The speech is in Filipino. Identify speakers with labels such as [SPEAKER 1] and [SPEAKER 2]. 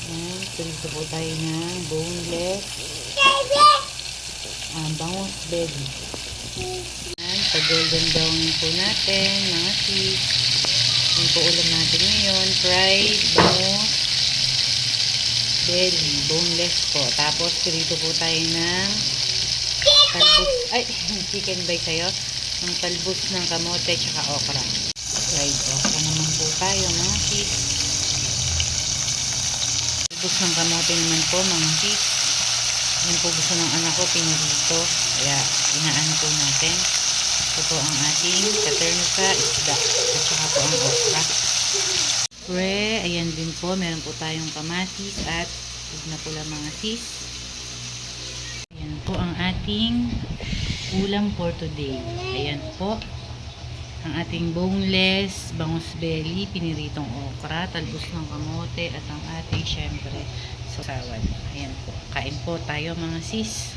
[SPEAKER 1] Prito po tayo ng boneless bangus belly. Pa-golden brown po natin, mga sis. Yung po ulam natin ngayon, fried bangus belly, boneless po. Tapos prito po tayo ng talbos, chicken by sayo, ng talbos ng kamote tsaka okra. Fried okra naman po tayo, mga sis. Talbos ng kamote naman po, mga sis. Yan po gusto ng anak ko, pinurito. Kaya inaan po natin. Ito po ang ating katernusa, isda. At saka po ang okra. Ayan din po, meron po tayong kamatis at huwag na pula, mga sis. Ayan po ang ating ulam for today. Ayan po ang ating boneless bangus belly, piniritong okra, talbos ng kamote, at ang ating syempre sawan. Ayan po, kain po tayo, mga sis.